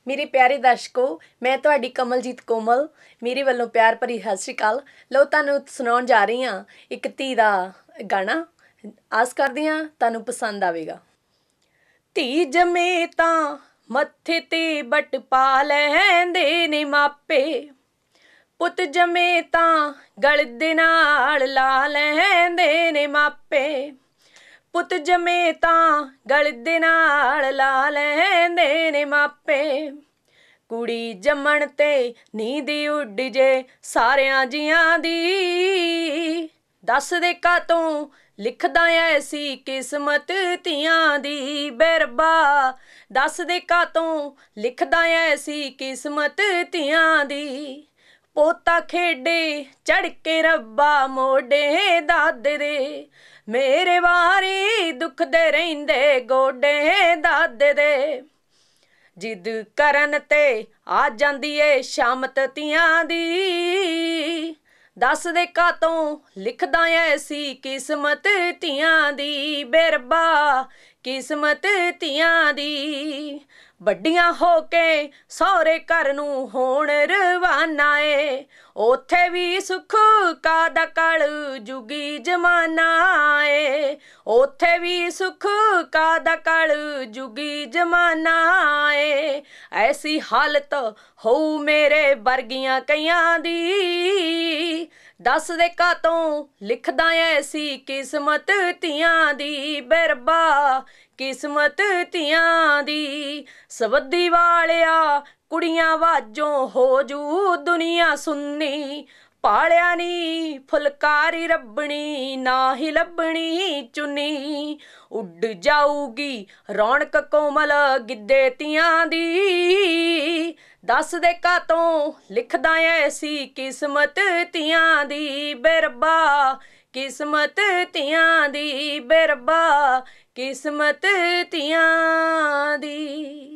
मेरे प्यारे दर्शकों, मैं ਤੁਹਾਡੀ ਕਮਲਜੀਤ ਕੋਮਲ ਮੇਰੇ ਵੱਲੋਂ ਪਿਆਰ ਭਰੀ ਸਤਿ ਸ਼੍ਰੀ ਅਕਾਲ। ਲਓ ਤੁਹਾਨੂੰ ਸੁਣਾਉਣ ਜਾ ਰਹੀ ਹਾਂ ਇੱਕ ਧੀ ਦਾ ਗਾਣਾ। ਆਸ ਕਰਦੀ ਹਾਂ ਤੁਹਾਨੂੰ ਪਸੰਦ ਆਵੇਗਾ। ਧੀ ਜੰਮੇ ਤਾਂ ਮੱਥੇ ਤੇ ਬੱਟ ਪਾ ਲੈਂਦੇ ਨੇ ਮਾਪੇ, ਪੁੱਤ ਜੰਮੇ ਤਾਂ ਗਲ ਦੇ ਨਾਲ ਲਾ ਲੈਂਦੇ ਨੇ ਮਾਪੇ, ਪੁੱਤ ਜੰਮੇ ਤਾਂ ਗਲ ਦੇ ਨਾਲ ਲਾ ਲੈਂਦੇ ਨੇ ਮਾਪੇ। ਕੁੜੀ ਜੰਮਣ ਤੇ ਨੀਂਦ ਉੱਡ ਜੇ ਸਾਰਿਆਂ ਜੀਆਂ ਦੀ, ਦੱਸ ਦੇ ਕਾਤੋਂ ਲਿਖਦਾ ਐਸੀ ਕਿਸਮਤ ਧੀਆਂ ਦੀ। ਬੇਰਬਾ ਦੱਸ ਦੇ ਕਾਤੋਂ ਲਿਖਦਾ ਐਸੀ ਕਿਸਮਤ ਧੀਆਂ ਦੀ। ਪੋਤਾ ਖੇਡੇ ਚੜ ਕੇ ਰੱਬਾ ਮੋਢੇ ਦਾਦੇ ਦੇ, ਮੇਰੇ ਵਾਰੀ ਦੁਖਦੇ ਰਹਿੰਦੇ ਗੋਡੇ ਦਾਦੇ ਦੇ। ਜਿੱਦ ਕਰਨ ਤੇ ਆ ਜਾਂਦੀ ਏ ਸ਼ਾਮਤ ਧੀਆਂ ਦੀ, ਦੱਸ ਦੇ ਕਾਤੋਂ ਲਿਖਦਾ ਐਸੀ ਕਿਸਮਤ ਧੀਆਂ ਦੀ। ਬੇਰਬਾ ਕਿਸਮਤ ਧੀਆਂ ਦੀ। ਵੱਡੀਆਂ ਹੋ ਕੇ ਸਹੁਰੇ ਘਰ ਨੂੰ ਹੋਣ ਰਵਾਨਾ ਏ, ਉੱਥੇ ਵੀ ਸੁੱਖ ਕਾਦਾ ਕਲ ਜੁਗੀ ਜਮਾਨਾ ਏ, ਉੱਥੇ ਵੀ ਸੁੱਖ ਕਾਦਾ ਕਲ ਜੁਗੀ ਜਮਾਨਾ ਏ। ਐਸੀ ਹਾਲਤ ਹੋਊ ਮੇਰੇ ਵਰਗੀਆਂ ਕਈਆਂ ਦੀ, ਦੱਸ ਦੇ ਕਾਤੋਂ ਲਿਖਦਾ ਐਸੀ ਕਿਸਮਤ ਧੀਆਂ ਦੀ। ਬੇਰਬਾ ਕਿਸਮਤ ਧੀਆਂ ਦੀ। ਸਬੱਦੀ ਵਾਲਿਆ ਕੁੜੀਆਂ ਵਾਜੋਂ ਹੋ ਜੂ ਦੁਨੀਆ ਸੁੰਨੀ, ਪਾਲਿਆ ਨੀ ਫੁਲਕਾਰੀ ਰੱਬਣੀ ਨਾ ਹੀ ਲੱਭਣੀ ਚੁੰਨੀ। ਉੱਡ ਜਾਊਗੀ ਰੌਣਕ ਕੋਮਲ ਗਿੱਧੇ ਧੀਆਂ ਦੀ, ਦੱਸ ਦੇ ਕਾਤੋਂ ਲਿਖਦਾ ਐਸੀ ਕਿਸਮਤ ਧੀਆਂ ਦੀ। ਬੇਰਬਾ ਕਿਸਮਤ ਧੀਆਂ ਦੀ। ਬੇਰਬਾ ਕਿਸਮਤ ਧੀਆਂ ਦੀ।